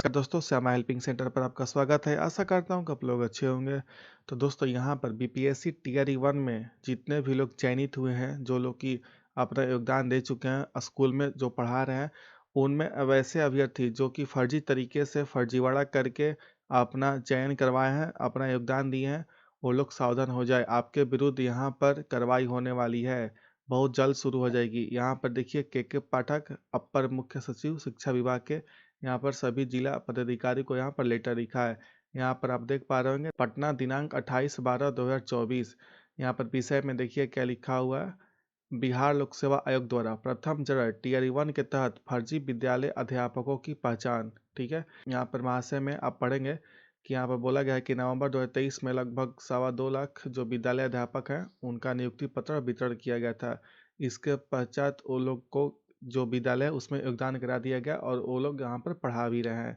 नमस्कार दोस्तों, Shyama helping centre पर आपका स्वागत है। आशा करता हूँ कि आप लोग अच्छे होंगे। तो दोस्तों, यहाँ पर बीपीएससी टियर 1 में जितने भी लोग चयनित हुए हैं, जो लोग कि अपना योगदान दे चुके हैं, स्कूल में जो पढ़ा रहे हैं, उनमें वैसे अभ्यर्थी जो कि फर्जी तरीके से फर्जीवाड़ा करके अपना चयन करवाए हैं, अपना योगदान दिए हैं, वो लोग सावधान हो जाए। आपके विरुद्ध यहाँ पर कार्रवाई होने वाली है, बहुत जल्द शुरू हो जाएगी। यहाँ पर देखिए के पाठक, अपर मुख्य सचिव शिक्षा विभाग के, यहाँ पर सभी जिला पदाधिकारी को यहाँ पर लेटर लिखा है। यहाँ पर आप देख पा रहे होंगे, पटना दिनांक 28/12/2024। यहाँ पर विषय में देखिए क्या लिखा हुआ है। बिहार लोक सेवा आयोग द्वारा प्रथम चरण टियर 1 के तहत फर्जी विद्यालय अध्यापकों की पहचान। ठीक है, यहाँ पर महाशय में आप पढ़ेंगे कि यहाँ पर बोला गया है कि नवंबर 2023 में लगभग 2.25 लाख जो विद्यालय अध्यापक हैं, उनका नियुक्ति पत्र वितरण किया गया था। इसके पश्चात वो लोग को जो विद्यालय है उसमें योगदान करा दिया गया और वो लोग यहाँ पर पढ़ा भी रहे हैं।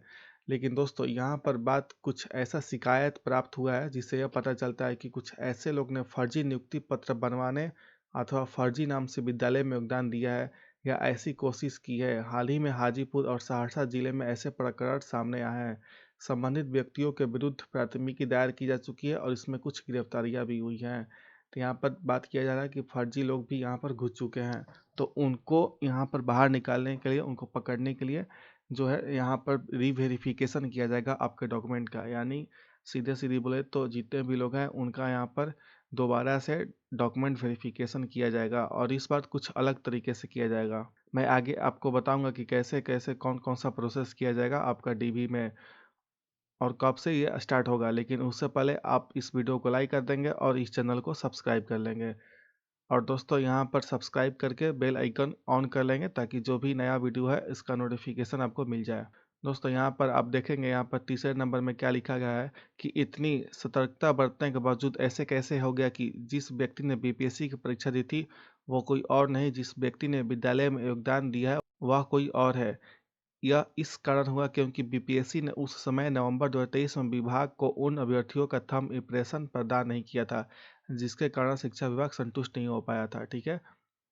लेकिन दोस्तों, यहाँ पर बात कुछ ऐसा शिकायत प्राप्त हुआ है जिससे यह पता चलता है कि कुछ ऐसे लोग ने फर्जी नियुक्ति पत्र बनवाने अथवा फर्जी नाम से विद्यालय में योगदान दिया है या ऐसी कोशिश की है। हाल ही में हाजीपुर और सहरसा जिले में ऐसे प्रकरण सामने आए हैं। संबंधित व्यक्तियों के विरुद्ध प्राथमिकी दायर की जा चुकी है और इसमें कुछ गिरफ्तारियां भी हुई हैं। तो यहाँ पर बात किया जा रहा है कि फर्जी लोग भी यहाँ पर घुस चुके हैं, तो उनको यहाँ पर बाहर निकालने के लिए, उनको पकड़ने के लिए जो है यहाँ पर रीवेरिफिकेशन किया जाएगा आपके डॉक्यूमेंट का। यानी सीधे सीधे बोले तो जितने भी लोग हैं उनका यहाँ पर दोबारा से डॉक्यूमेंट वेरिफिकेशन किया जाएगा और इस बार कुछ अलग तरीके से किया जाएगा। मैं आगे आपको बताऊंगा कि कैसे कैसे कौन कौन सा प्रोसेस किया जाएगा आपका डीबी में और कब से ये स्टार्ट होगा। लेकिन उससे पहले आप इस वीडियो को लाइक कर देंगे और इस चैनल को सब्सक्राइब कर लेंगे। और दोस्तों, यहाँ पर सब्सक्राइब करके बेल आइकन ऑन कर लेंगे ताकि जो भी नया वीडियो है इसका नोटिफिकेशन आपको मिल जाए। दोस्तों, यहाँ पर आप देखेंगे, यहाँ पर तीसरे नंबर में क्या लिखा गया है कि इतनी सतर्कता बरतने के बावजूद ऐसे कैसे हो गया कि जिस व्यक्ति ने बीपीएससी की परीक्षा दी थी वो कोई और नहीं, जिस व्यक्ति ने विद्यालय में योगदान दिया है वह कोई और है। यह इस कारण हुआ क्योंकि बीपीएससी ने उस समय नवंबर 2023 में विभाग को उन अभ्यर्थियों का थंब इम्प्रेशन प्रदान नहीं किया था, जिसके कारण शिक्षा विभाग संतुष्ट नहीं हो पाया था। ठीक है,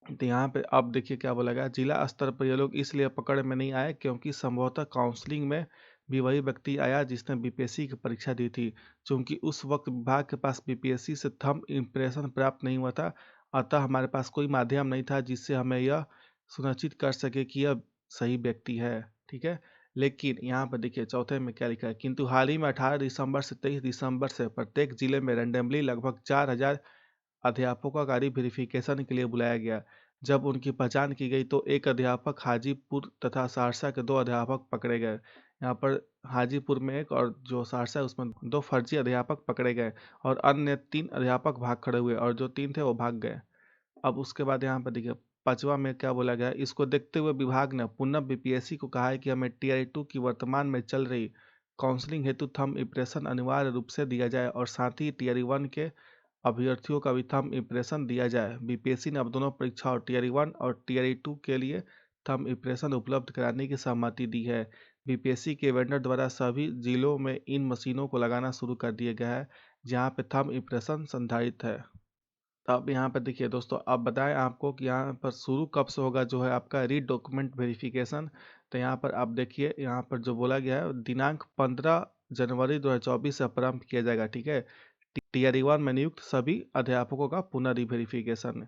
तो यहाँ पे अब देखिए क्या बोला गया। जिला स्तर पर ये लोग इसलिए पकड़ में नहीं आए क्योंकि संभवतः काउंसलिंग में भी वही व्यक्ति आया जिसने बीपीएससी की परीक्षा दी थी। चूंकि उस वक्त विभाग के पास बीपीएससी से थंब इम्प्रेशन प्राप्त नहीं हुआ था, अतः हमारे पास कोई माध्यम नहीं था जिससे हमें यह सुनिश्चित कर सके कि यह सही व्यक्ति है। ठीक है, लेकिन यहाँ पर देखिए चौथे में क्या लिखा है, किंतु हाल ही में 18 दिसंबर से 23 दिसंबर से प्रत्येक जिले में रैंडमली लगभग 4,000 अध्यापकों का वेरिफिकेशन के लिए बुलाया गया। जब उनकी पहचान की गई तो एक अध्यापक हाजीपुर तथा सहरसा के 2 अध्यापक पकड़े गए। यहाँ पर हाजीपुर में एक और जो सहरसा है उसमें 2 फर्जी अध्यापक पकड़े गए और अन्य 3 अध्यापक भाग खड़े हुए और जो 3 थे वो भाग गए। अब उसके बाद यहाँ पर देखिए 5वां में क्या बोला गया है, इसको देखते हुए विभाग ने पुनः बीपीएससी को कहा है कि हमें टीआई 2 की वर्तमान में चल रही काउंसलिंग हेतु थंब इम्प्रेशन अनिवार्य रूप से दिया जाए और साथ ही टीयर 1 के अभ्यर्थियों का भी थंब इम्प्रेशन दिया जाए। बीपीएससी ने अब दोनों परीक्षाओं टीयर 1 और टीयर 2 के लिए थंब इम्प्रेशन उपलब्ध कराने की सहमति दी है। बीपीएससी के वेंडर द्वारा सभी जिलों में इन मशीनों को लगाना शुरू कर दिया गया है जहां पे थंब इम्प्रेशन संधारित है। तो अब यहाँ पर देखिए दोस्तों, अब बताएं आपको कि यहाँ पर शुरू कब से होगा जो है आपका री डॉक्यूमेंट वेरिफिकेशन। तो यहाँ पर आप देखिए, यहाँ पर जो बोला गया है दिनांक 15 जनवरी 2024 से प्रारंभ किया जाएगा। ठीक है, टीयर 1 में नियुक्त सभी अध्यापकों का पुनः रीवेरिफिकेशन।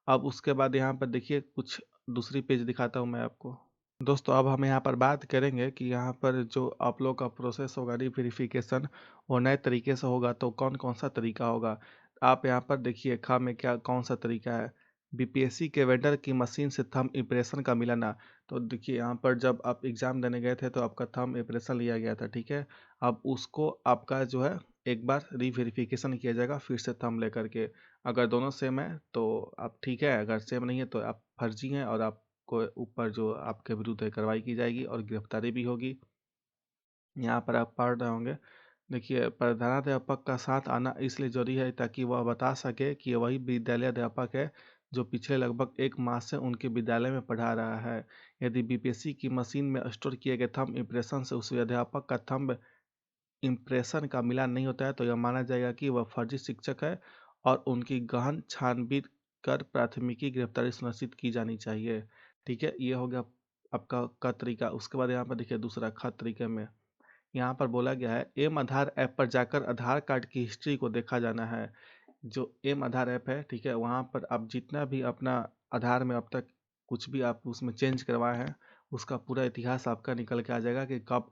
अब उसके बाद यहाँ पर देखिए कुछ दूसरी पेज दिखाता हूँ मैं आपको। दोस्तों, अब हम यहाँ पर बात करेंगे कि यहाँ पर जो आप लोग का प्रोसेस होगा रीवेरिफिकेशन, वो नए तरीके से होगा। तो कौन कौन सा तरीका होगा आप यहाँ पर देखिए, खा में क्या कौन सा तरीका है। बीपीएससी के वेंडर की मशीन से थंब इम्प्रेशन का मिलाना। तो देखिए यहाँ पर जब आप एग्जाम देने गए थे तो आपका थंब इम्प्रेशन लिया गया था। ठीक है, अब उसको आपका जो है एक बार रीवेरिफिकेशन किया जाएगा फिर से थंब लेकर के। अगर दोनों सेम है तो आप ठीक है, अगर सेम नहीं है तो आप फर्जी हैं और आपको ऊपर जो आपके विरुद्ध है कार्रवाई की जाएगी और गिरफ्तारी भी होगी। यहाँ पर आप पढ़ रहे होंगे, देखिए प्रधानाध्यापक का साथ आना इसलिए जरूरी है ताकि वह बता सके कि वही विद्यालय अध्यापक है जो पिछले लगभग 1 माह से उनके विद्यालय में पढ़ा रहा है। यदि बीपीएससी की मशीन में स्टोर किए गए थंब इम्प्रेशन से उस अध्यापक का थंब इम्प्रेशन का मिलान नहीं होता है तो यह माना जाएगा कि वह फर्जी शिक्षक है और उनकी गहन छानबीन कर प्राथमिकी गिरफ्तारी सुनिश्चित की जानी चाहिए। ठीक है, ये हो गया आपका क तरीका। उसके बाद यहाँ पर देखिए दूसरा ख तरीके में यहाँ पर बोला गया है एम आधार ऐप पर जाकर आधार कार्ड की हिस्ट्री को देखा जाना है। जो एम आधार ऐप है, ठीक है, वहाँ पर आप जितना भी अपना आधार में अब तक कुछ भी आप उसमें चेंज करवाए हैं, उसका पूरा इतिहास आपका निकल के आ जाएगा कि कब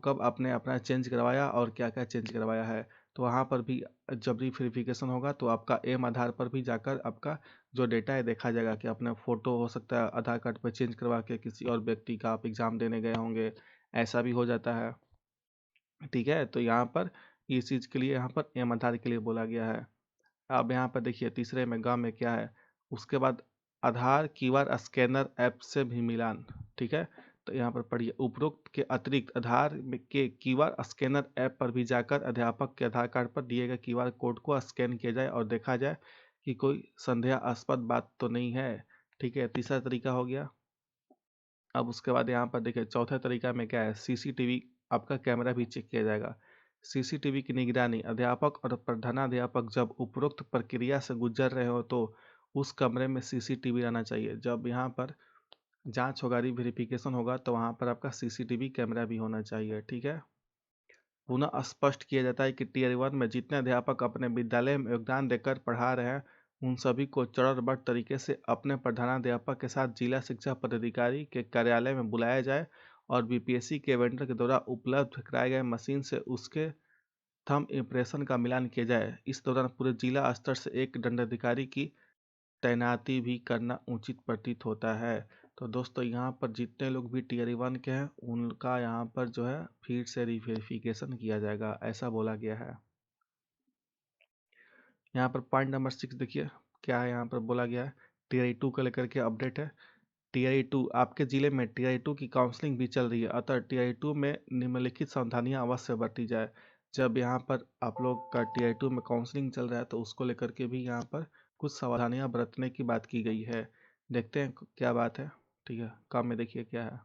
कब आपने अपना चेंज करवाया और क्या क्या चेंज करवाया है। तो वहाँ पर भी जब रीवेरिफिकेशन होगा तो आपका एम आधार पर भी जाकर आपका जो डेटा है देखा जाएगा कि अपना फ़ोटो हो सकता है आधार कार्ड पर चेंज करवा के किसी और व्यक्ति का आप एग्ज़ाम देने गए होंगे, ऐसा भी हो जाता है। ठीक है, तो यहाँ पर इस चीज़ के लिए यहाँ पर एम आधार के लिए बोला गया है। अब यहाँ पर देखिए तीसरे में ग में क्या है, उसके बाद आधार क्यूआर स्कैनर ऐप से भी मिलान। ठीक है, तो यहाँ पर पढ़िए उपरोक्त के अतिरिक्त के क्यूआर स्कैनर ऐप पर भी जाकर अध्यापक के आधार कार्ड पर दिए गए क्यूआर कोड को स्कैन किया जाए और देखा जाए कि कोई संदेहास्पद बात तो नहीं है। ठीक है, तीसरा तरीका हो गया। अब उसके बाद यहाँ पर देखिए चौथे तरीका में क्या है, सीसीटीवी आपका कैमरा भी चेक किया जाएगा। सीसीटीवी की निगरानी अध्यापक और प्रधानाध्यापक जब उपरोक्त प्रक्रिया से गुजर रहे हो तो उस कमरे में सीसीटीवी रहना चाहिए। जब यहाँ पर जांच होगा, वेरिफिकेशन होगा, तो वहाँ पर आपका सीसीटीवी कैमरा भी होना चाहिए। ठीक है, पुनः स्पष्ट किया जाता है कि टीयर 1 में जितने अध्यापक अपने विद्यालय में योगदान देकर पढ़ा रहे हैं उन सभी को चरणबद्ध तरीके से अपने प्रधानाध्यापक के साथ जिला शिक्षा पदाधिकारी के कार्यालय में बुलाया जाए और बीपीएससी के वेंडर के द्वारा उपलब्ध कराए गए मशीन से उसके थंब इम्प्रेशन का मिलान किया जाए। इस दौरान पूरे जिला स्तर से एक दंडाधिकारी की तैनाती भी करना उचित प्रतीत होता है। तो दोस्तों यहाँ पर जितने लोग भी टीयर 1 के हैं उनका यहाँ पर जो है फिर से रिवेरिफिकेशन किया जाएगा, ऐसा बोला गया है। यहाँ पर पॉइंट नंबर 6 देखिए क्या है, यहाँ पर बोला गया है टीयर 2 को लेकर के अपडेट है। टीआई 2 आपके जिले में टीआई 2 की काउंसलिंग भी चल रही है, अतः टीआई 2 में निम्नलिखित सावधानियां अवश्य बरती जाए। जब यहाँ पर आप लोग का टीआई 2 में काउंसलिंग चल रहा है तो उसको लेकर के भी यहाँ पर कुछ सावधानियां बरतने की बात की गई है। देखते हैं क्या बात है। ठीक है, काम में देखिए क्या है,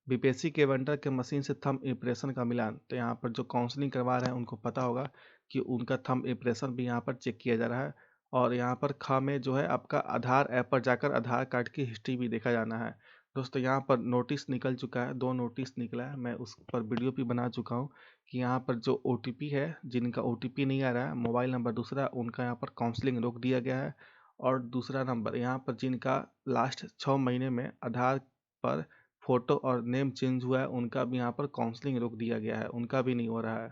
बीपीएससी के वेंडर के मशीन से थंब इम्प्रेशन का मिलान। तो यहाँ पर जो काउंसलिंग करवा रहे हैं उनको पता होगा कि उनका थंब इम्प्रेशन भी यहाँ पर चेक किया जा रहा है। और यहाँ पर ख में जो है आपका आधार ऐप पर जाकर आधार कार्ड की हिस्ट्री भी देखा जाना है। दोस्तों यहाँ पर नोटिस निकल चुका है, 2 नोटिस निकला है, मैं उस पर वीडियो भी बना चुका हूँ कि यहाँ पर जो ओटीपी है, जिनका ओटीपी नहीं आ रहा है, मोबाइल नंबर दूसरा, उनका यहाँ पर काउंसलिंग रोक दिया गया है। और दूसरा नंबर यहाँ पर जिनका लास्ट 6 महीने में आधार पर फोटो और नेम चेंज हुआ है उनका भी यहाँ पर काउंसलिंग रोक दिया गया है, उनका भी नहीं हो रहा है।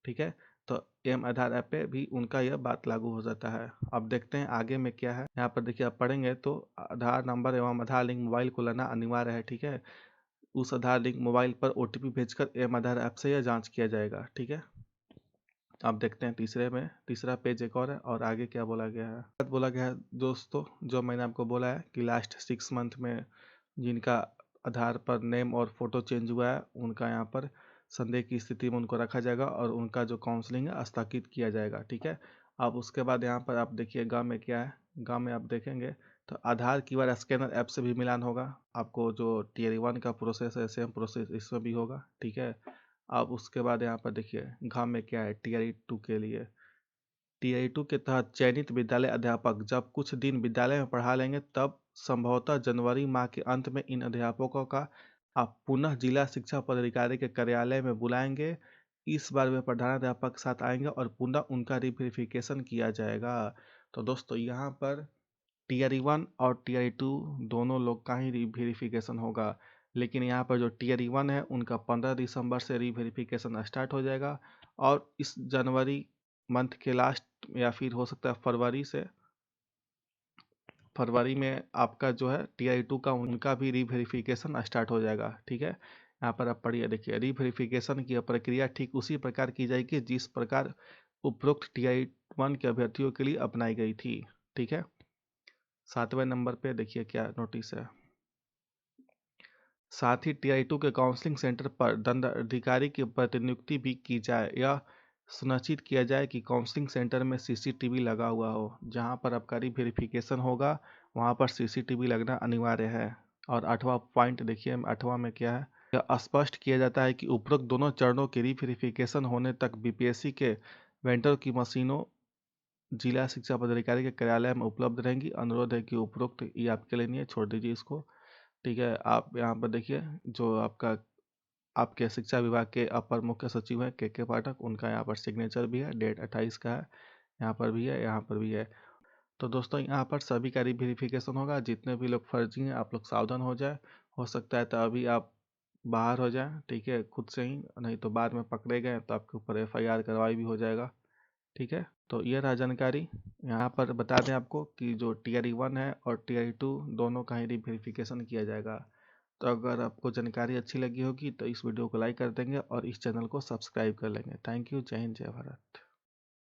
ठीक है, तो एम आधार ऐप पे भी उनका यह बात लागू हो जाता है। अब देखते हैं आगे में क्या है। यहाँ पर देखिए आप पढ़ेंगे तो आधार नंबर एवं आधार लिंक मोबाइल को लाना अनिवार्य है। ठीक है, उस आधार लिंक मोबाइल पर ओटीपी भेजकर एम आधार ऐप से यह जांच किया जाएगा। ठीक है, अब देखते हैं तीसरे में, तीसरा पेज एक और है और आगे क्या बोला गया है। बोला गया है दोस्तों, जो मैंने आपको बोला है कि लास्ट 6 मंथ में जिनका आधार पर नेम और फोटो चेंज हुआ है उनका यहाँ पर संदेह की स्थिति में उनको रखा जाएगा और उनका जो काउंसलिंग है स्थगित किया जाएगा। ठीक है, अब उसके बाद यहाँ पर आप देखिए गाँव में क्या है। गाँव में आप देखेंगे तो आधार क्यूआर स्कैनर ऐप से भी मिलान होगा। आपको जो टीयर 1 का प्रोसेस है सेम प्रोसेस इसमें भी होगा। ठीक है, अब उसके बाद यहाँ पर देखिए घाम में क्या है टीआई 2 के लिए। टीआई 2 के तहत चयनित विद्यालय अध्यापक जब कुछ दिन विद्यालय में पढ़ा लेंगे तब संभवतः जनवरी माह के अंत में इन अध्यापकों का आप पुनः जिला शिक्षा पदाधिकारी के कार्यालय में बुलाएंगे। इस बार वे प्रधानाध्यापक के साथ आएंगे और पुनः उनका रिवेरिफिकेशन किया जाएगा। तो दोस्तों यहाँ पर टीयर 1 और टीयर 2 दोनों लोग का ही रिवेरिफिकेशन होगा, लेकिन यहाँ पर जो टीयर 1 है उनका 15 दिसंबर से रिवेरिफिकेशन स्टार्ट हो जाएगा और इस जनवरी मंथ के लास्ट या फिर हो सकता है फरवरी में आपका जो है टीआई 2 का उनका भी रिवेरिफिकेशन स्टार्ट हो जाएगा। ठीक है, यहाँ पर आप पढ़िए देखिए रिवेरिफिकेशन की प्रक्रिया ठीक उसी प्रकार की जाएगी जिस प्रकार उपरोक्त टीआई 1 के अभ्यर्थियों के लिए अपनाई गई थी। ठीक है, 7वें नंबर पे देखिए क्या नोटिस है। साथ ही टीआई 2 के काउंसलिंग सेंटर पर दंडाधिकारी की प्रतिनियुक्ति भी की जाए। यह सुनिश्चित किया जाए कि काउंसलिंग सेंटर में सीसीटीवी लगा हुआ हो। जहां पर आबकारी वेरिफिकेशन होगा वहां पर सीसीटीवी लगना अनिवार्य है। और 8वां पॉइंट देखिए 8वां में क्या है, यह स्पष्ट किया जाता है कि उपरोक्त दोनों चरणों की रिवेरिफिकेशन होने तक बीपीएससी के वेंडर की मशीनों जिला शिक्षा पदाधिकारी के कार्यालय में उपलब्ध रहेंगी। अनुरोध है कि उपरोक्त ये आपके लिए नहीं है, छोड़ दीजिए इसको। ठीक है, आप यहाँ पर देखिए जो आपका आपके शिक्षा विभाग के अपर मुख्य सचिव हैं के पाठक, उनका यहाँ पर सिग्नेचर भी है, डेट 28 का है, यहाँ पर भी है, यहाँ पर भी है। तो दोस्तों यहाँ पर सभी का वेरिफिकेशन होगा। जितने भी लोग फर्जी हैं आप लोग सावधान हो जाए। हो सकता है तो अभी आप बाहर हो जाएं, ठीक है, खुद से ही, नहीं तो बाद में पकड़े गए तो आपके ऊपर FIR कार्रवाई भी हो जाएगा। ठीक है, तो ये रहा जानकारी। यहाँ पर बता दें आपको कि जो Tier 1 है और Tier 2 दोनों का ही वेरिफिकेशन किया जाएगा। तो अगर आपको जानकारी अच्छी लगी होगी तो इस वीडियो को लाइक कर देंगे और इस चैनल को सब्सक्राइब कर लेंगे। Thank you. जय हिंद, जय भारत।